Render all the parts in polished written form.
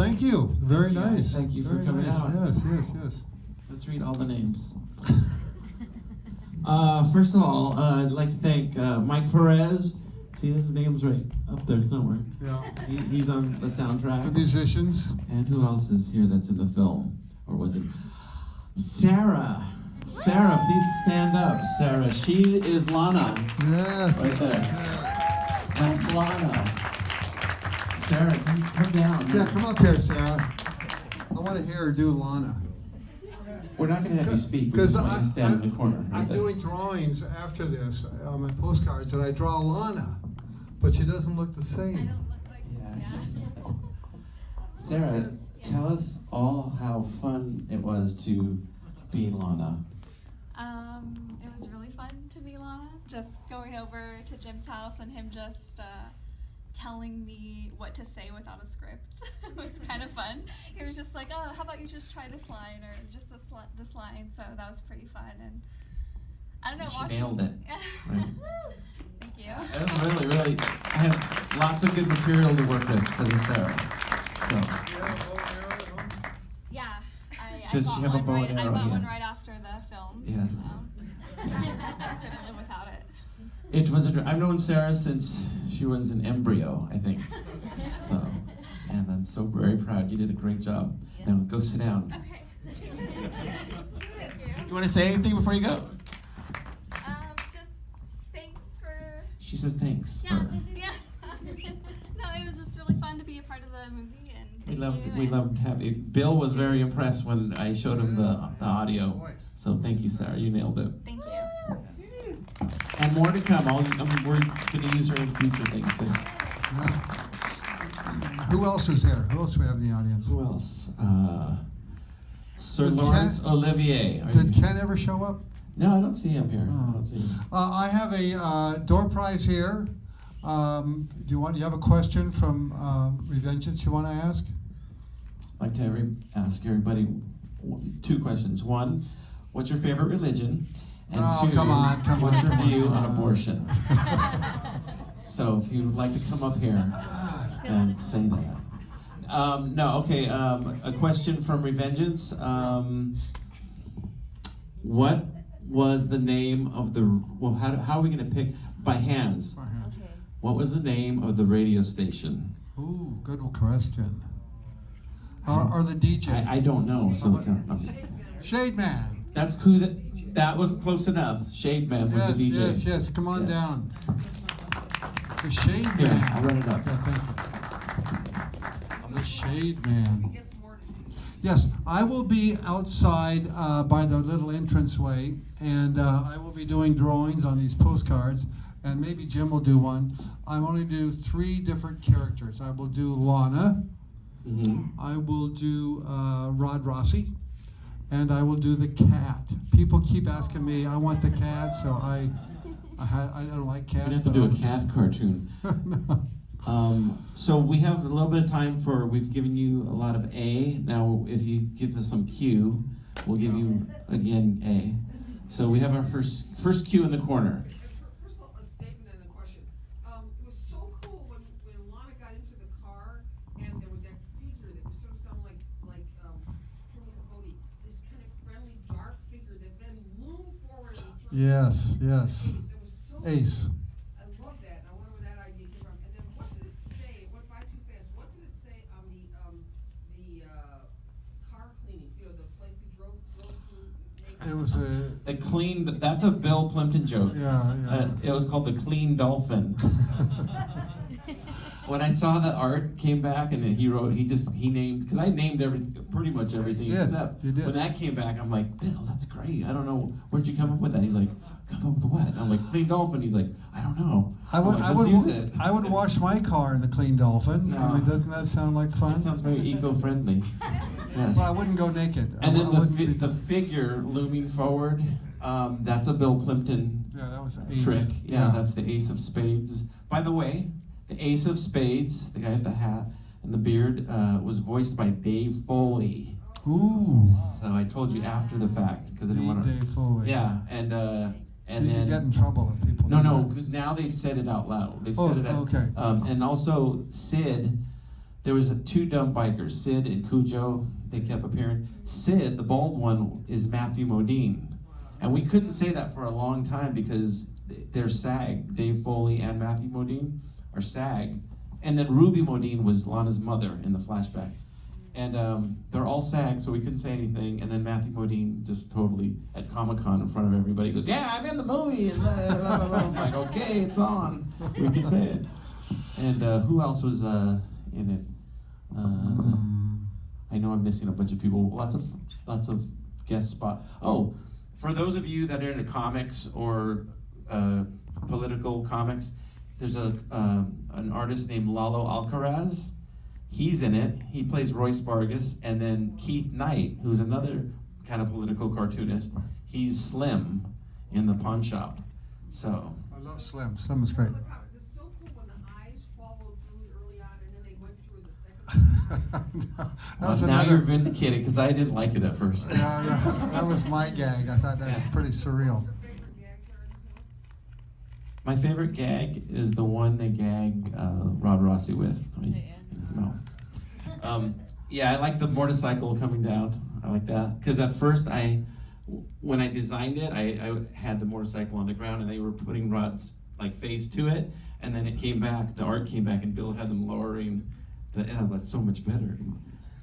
thank you. Very nice. Thank you for Very coming nice. out. Yes. Let's read all the names. First of all, I'd like to thank Mike Perez. See, his name's right up there somewhere. Yeah. He's on the soundtrack. The musicians. And who else is here that's in the film? Or was it? Sarah. Sarah, please stand up. Sarah, she is Lana. Yes. Right there. That's Lana. Sarah, come down. Yeah, come up here, Sarah. I want to hear her do Lana. We're not going to have you speak. We're Because just going to stand in the corner. I'm doing drawings after this on my postcards, and I draw Lana, but she doesn't look the same. I don't look like Yes. Sarah, tell us all how fun it was to be Lana. It was really fun to be Lana. Just going over to Jim's house and him just telling me what to say without a script was kind of fun. He was just like, "Oh, how about you just try this line or just this line?" So that was pretty fun, and I don't know. She nailed it. Right. Thank you. It was really. I had lots of good material to work with for this Sarah. So. Yeah, I Does bought she have a one bow right. and I arrow? bought one Yes. right after the film. Yes. So I couldn't live without it. It was I've known Sarah since she was an embryo, I think. So, and I'm so very proud. You did a great job. Now go sit down. Okay. Thank you. You want to say anything before you go? Just thanks for. She says thanks. Yeah. No, it was just really fun to be a part of the movie, and We thank you, loved having you. Bill was very impressed when I showed him the audio. So thank you, Sarah. You nailed it. Thank you. And more to come. We're going to use her in future things too. Who else is here? Who else do we have in the audience? Who else? Sir Does Lawrence Olivier. Did Ken ever show up? No, I don't see him here. Oh. I don't see him. I have a door prize here. Do you have a question from Revengeance you want to ask? I'd like to ask everybody two questions. One, what's your favorite religion? And Oh, two, come on, what's your view come on on. abortion? So if you'd like to come up here and say that. A question from Revengeance. What was the name of the, how are we going to pick? By hands. Okay. What was the name of the radio station? Ooh, good question. Or the DJ? I don't know. So Shade Man. that's who that was close enough. Shade Man was Yes, the DJ. yes. Come on Yes. down. The Shade Here, Man. I'll run it up. Yeah, thank you. The Shade Man. Yes, I will be outside by the little entranceway, and I will be doing drawings on these postcards, and maybe Jim will do one. I'm only do 3 different characters. I will do Lana, I will do Rod Rossi, and I will do the cat. People keep asking me, I want the cat, so I don't like cats. We'd have to do a cat cartoon. So we have a little bit of time we've given you a lot of A. Now, if you give us some Q, we'll give you, again, A. So we have our first Q in the corner. First of all, a statement and a question. It was so cool when Lana got into the car and there was that figure that was sort of sounded like Truman Capote, this kind of friendly, dark figure that then loomed forward and turned Yes. Ace. It was so Ace. I love that. And I wonder where that idea came from. And then what did it say? It went by too fast. What did it say on the car cleaning? You know, the place he drove through. It was The clean, that's a Bill Plympton joke. yeah. It was called the Clean Dolphin. When I saw the art came back and he named, because I named pretty much everything You did. except You did. when that came back, I'm like, Bill, that's great. I don't know, where'd you come up with that? He's like, come up with what? And I'm like, Clean Dolphin. He's like, I don't know. I'm like, let's use it. I would wash my car in the Clean Dolphin. I No. mean, doesn't that sound like fun? That sounds very eco-friendly. Yes. Well, I wouldn't go naked. And then I wouldn't be- the figure looming forward, that's a Bill Plympton yeah, that was an ace. trick. Yeah, that's the Ace of Spades. By the way, the Ace of Spades, the guy with the hat and the beard, was voiced by Dave Foley. Ooh. So I told you after the fact because I didn't want to. Dave Foley. Yeah, and Did you get in trouble if people? no, knew that? because now they've said it out loud. They've Oh, said it out. okay. And also Sid, there was two dumb bikers, Sid and Cujo. They kept appearing. Sid, the bald one, is Matthew Modine. And we couldn't say that for a long time because they're SAG. Dave Foley and Matthew Modine are SAG. And then Ruby Modine was Lana's mother in the flashback. And they're all SAG, so we couldn't say anything. And then Matthew Modine just totally, at Comic-Con in front of everybody, goes, yeah, I'm in the movie. And blah, blah, blah, blah. I'm like, okay, it's on. We can say it. And who else was in it? I know I'm missing a bunch of people. Lots of guest spot. Oh, for those of you that are into comics or political comics, there's an artist named Lalo Alcaraz. He's in it. He plays Royce Vargas, and then Keith Knight, who's another kind of political cartoonist. He's Slim in the pawn shop. So I love Slim. Slim is great. It's so cool when the eyes followed through early on and then they went through as a second. That was now another. you're vindicated because I didn't like it at first. Yeah, that was my gag. I thought that was pretty surreal. Your favorite gags are? My favorite gag is the one they gag Rod Rossi with. In his mouth. Yeah, I like the motorcycle coming down. I like that because at first when I designed it, I had the motorcycle on the ground and they were putting Rod's like face to it, and then it came back. The art came back, and Bill had them lowering the. And I was like, so much better.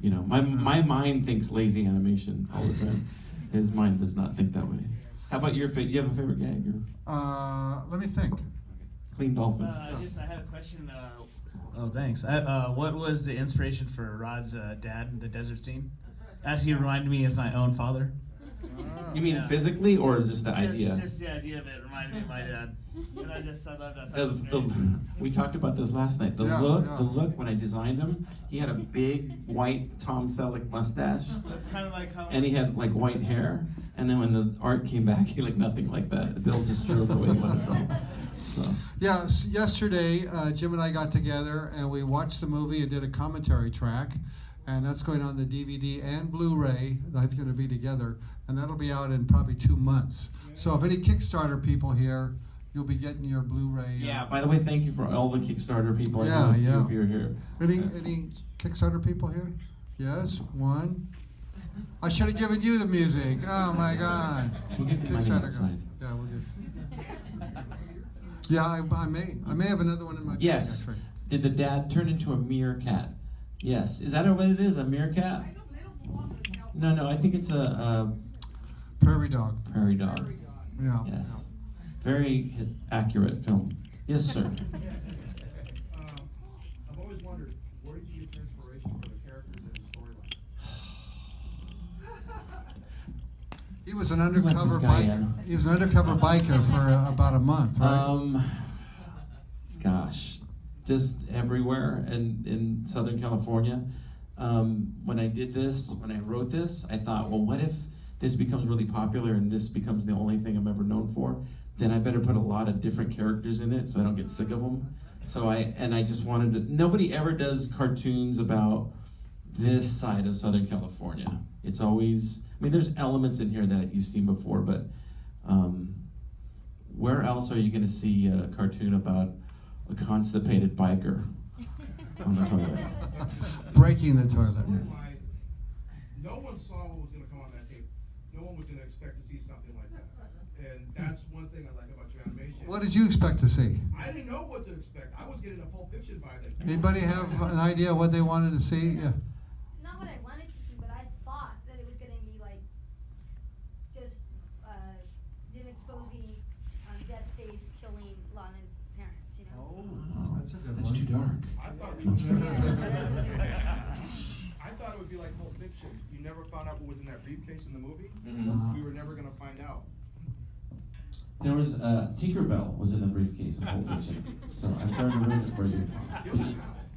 You know, my mind thinks lazy animation all the time. His mind does not think that way. How about your favorite? You have a favorite gag? Or Let me think. Clean Dolphin. I had a question. Thanks. What was the inspiration for Rod's dad in the desert scene? Actually, reminded me of my own father. You mean physically or just the idea? Just the idea of it reminded me of my dad. And I just thought that. We talked about this last night. The look when I designed him, he had a big white Tom Selleck mustache. That's kind of like how. And he had like white hair. And then when the art came back, he looked nothing like that. Bill just drew him the way he wanted to draw. So. Yeah, yesterday Jim and I got together and we watched the movie and did a commentary track, and that's going on the DVD and Blu-ray. That's going to be together, and that'll be out in probably 2 months. So if any Kickstarter people here, you'll be getting your Blu-ray. Yeah. By the way, thank you for all the Kickstarter people. Yeah, I know yeah. if you're here. Any Kickstarter people here? Yes, one. I should have given you the music. Oh my God. We'll give you money Kickstarter outside. guy. Yeah, we'll give. Yeah, I may have another one in my bag, Yes. actually. Did the dad turn into a meerkat? Yes. Is that what it is? A meerkat? They don't belong to the California. No. I think it's a Prairie dog. prairie dog. Prairie dog. Yeah. Yes. Very accurate film. Yes, sir. I've always wondered, where did you get your inspiration for the characters and the storyline? He was an Let undercover this guy biker. in. He was an undercover biker for about a month, right? Gosh, just everywhere in Southern California. When I did this, when I wrote this, I thought, well, what if this becomes really popular and this becomes the only thing I'm ever known for? Then I better put a lot of different characters in it so I don't get sick of them. So I just wanted to. Nobody ever does cartoons about this side of Southern California. It's always. I mean, there's elements in here that you've seen before, but where else are you going to see a cartoon about a constipated biker on the toilet? Breaking the toilet. No one saw what was going to come on that tape. No one was going to expect to see something like that. And that's one thing I like about your animation. What did you expect to see? I didn't know what to expect. I was getting a Pulp Fiction vibe. Anybody have an idea what they wanted to see? Yeah. Not what I wanted to see, but I thought that it was going to be like just them exposing Death Face killing Lana's parents, you know? That's too dark. I thought it would be like Pulp Fiction. You never found out what was in that briefcase in the movie. Mhm. We were never going to find out. There was Tinkerbell was in the briefcase in Pulp Fiction, so I'm sorry to ruin it for you.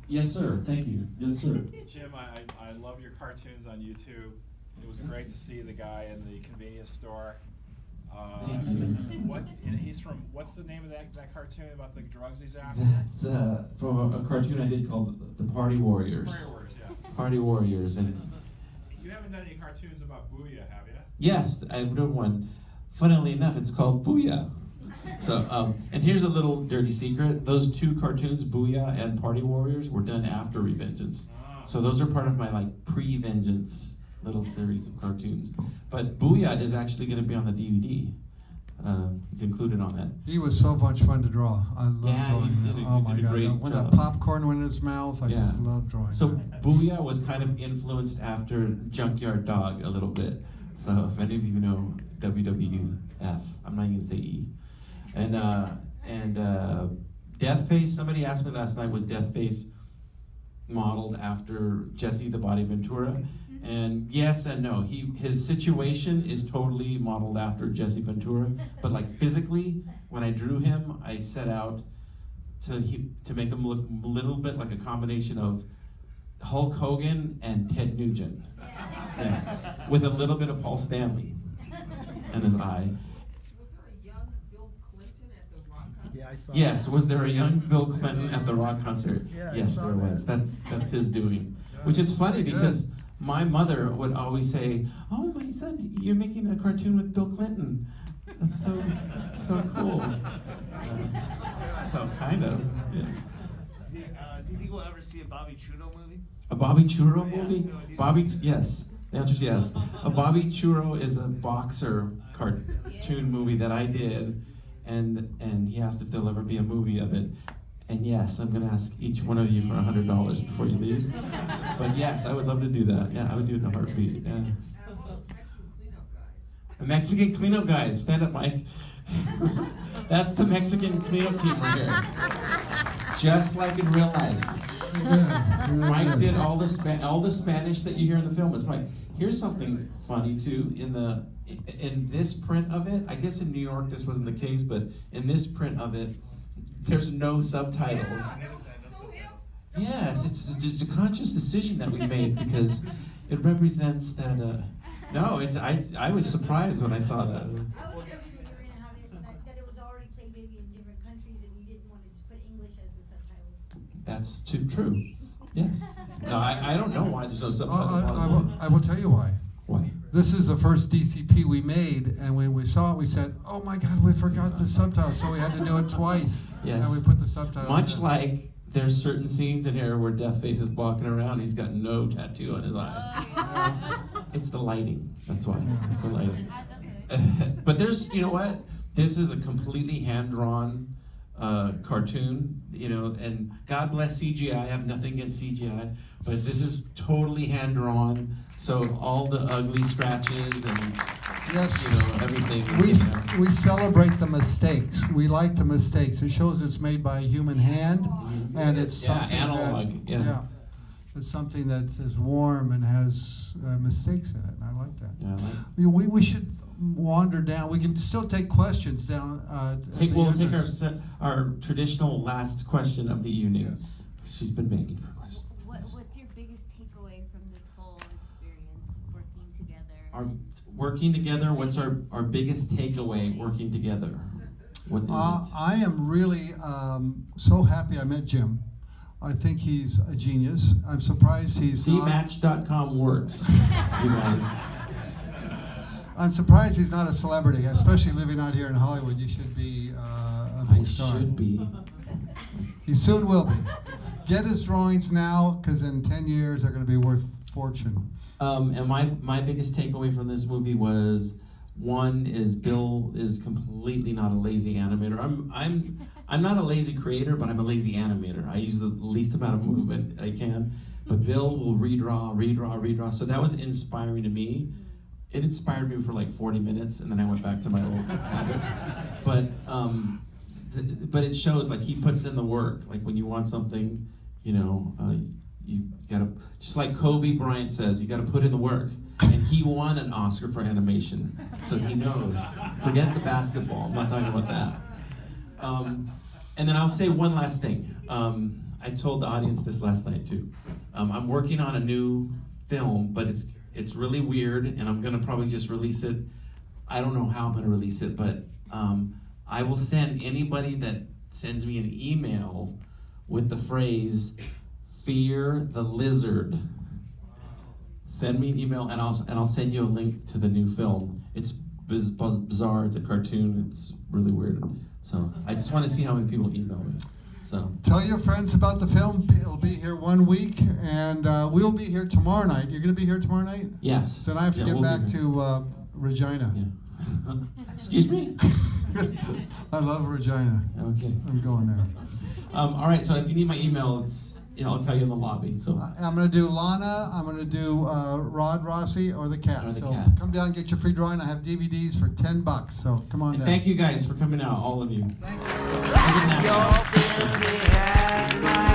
Yes, sir. Thank you. Yes, sir. Jim, I love your cartoons on YouTube. It was great to see the guy in the convenience store. Thank you. What's the name of that cartoon about the drugs he's after? That's from a cartoon I did called The Party Warriors. Prairie Warriors, yeah. Party Warriors, and You haven't done any cartoons about Booyah, have you? yes, I've done one. Funnily enough, it's called Booyah. So, and here's a little dirty secret: those two cartoons, Booyah and Party Warriors, were done after Revengeance. So those are part of my like pre-Vengeance little series of cartoons. But Booyah is actually going to be on the DVD. It's included on that. He was so much fun to draw. I love Yeah, drawing he him. did a- Oh he my did a God. great When job. that popcorn went in his mouth, I Yeah. just love drawing So him. Booyah was kind of influenced after Junkyard Dog a little bit. So if any of you know WWF, I'm not even gonna say E. And Deathface, somebody asked me last night, was Deathface modeled after Jesse the Body Ventura? And yes and no. His situation is totally modeled after Jesse Ventura, but like physically, when I drew him, I set out to make him look a little bit like a combination of Hulk Hogan and Ted Nugent, yeah, with a little bit of Paul Stanley in his eye. Was there a young Bill Clinton at the rock concert? Yeah, I saw Yes, that. was there a young Bill Clinton at the rock concert? Yeah, I Yes, saw there was. that. That's his doing. Which is funny Pretty good. because my mother would always say, "Oh, my son, you're making a cartoon with Bill Clinton. That's so cool." So kind of. Yeah. Did you ever see a Bobby Trudeau movie? A Bobby Churro Yeah, movie? no, did- Bobby, yes. The answer is yes. A Bobby Churro is a boxer cartoon movie that I did, and he asked if there'll ever be a movie of it. And yes, I'm gonna ask each one of you for $100 before you leave. But yes, I would love to do that. Yeah, I would do it in a heartbeat. Yeah. And all those Mexican cleanup guys. The Mexican cleanup guys, stand up, Mike. That's the Mexican cleanup team right here. Just like in real life. Mike did all the Spanish that you hear in the film. It's Mike. Here's something funny too. In this print of it, I guess in New York this wasn't the case, but in this print of it, there's no subtitles. That was so hip. Yes, it's a conscious decision that we made because it represents that. No, I was surprised when I saw that. I was thinking that you were gonna have it, that it was already played maybe in different countries and you didn't want to just put English as the subtitle. That's true. Yes. No, I don't know why there's no subtitles. Honestly, I will tell you why. why? This is the first DCP we made, and when we saw it, we said, "Oh my God, we forgot the subtitles," so we had to do it twice. Yes. And we put the subtitles. Much in. like there's certain scenes in here where Deathface is walking around, he's got no tattoo on his eye. It's the lighting. That's why. It's the lighting. But there's, you know what? This is a completely hand-drawn cartoon, you know, and God bless CGI. I have nothing against CGI, but this is totally hand-drawn. So all the ugly scratches and Yes. you know everything. is in there. We celebrate the mistakes. We like the mistakes. It shows it's made by a human hand, and it's Yeah, something analog, that, yeah. it's something that's warm and has mistakes in it, and I like that. Yeah, I like We should wander down. We can still take questions down. At the We'll take entrance. our traditional last question of the evening. Yes. She's been begging for a question. What's your biggest takeaway from this whole experience working together? Working together, what's our biggest takeaway working together? What is it? I am really so happy I met Jim. I think he's a genius. I'm surprised he's See, not. Match.com works, you guys. I'm surprised he's not a celebrity, especially living out here in Hollywood. You should be a big I star. should be. He soon will be. Get his drawings now, because in 10 years they're going to be worth fortune. And my biggest takeaway from this movie was, one is Bill is completely not a lazy animator. I'm not a lazy creator, but I'm a lazy animator. I use the least amount of movement I can. But Bill will redraw. So that was inspiring to me. It inspired me for like 40 minutes, and then I went back to my old habits. But it shows, like, he puts in the work. Like, when you want something, you know, you gotta, just like Kobe Bryant says, you gotta put in the work. And he won an Oscar for animation, so he knows. Forget the basketball, I'm not talking about that. And then I'll say one last thing. I told the audience this last night too. I'm working on a new film, but it's really weird, and I'm gonna probably just release it. I don't know how I'm gonna release it, but I will send anybody that sends me an email with the phrase "Fear the Lizard." Send me an email, and I'll send you a link to the new film. It's bizarre. It's a cartoon. It's really weird. So I just want to see how many people email me. So Tell your friends about the film. It'll be here 1 week, and we'll be here tomorrow night. You're going to be here tomorrow night? yes. Then I have to Yeah, get we'll be back here. to Regina. Yeah. Excuse me? I love Regina. Okay. I'm going there. All right, so if you need my email, it's, I'll tell you in the lobby. So I'm going to do Lana, I'm going to do Rod Rossi, or the cat. Or the so cat. come down and get your free drawing. I have DVDs for $10. So come on and down. thank you guys for coming out, all of you. Thank you. Good night. Your beauty and my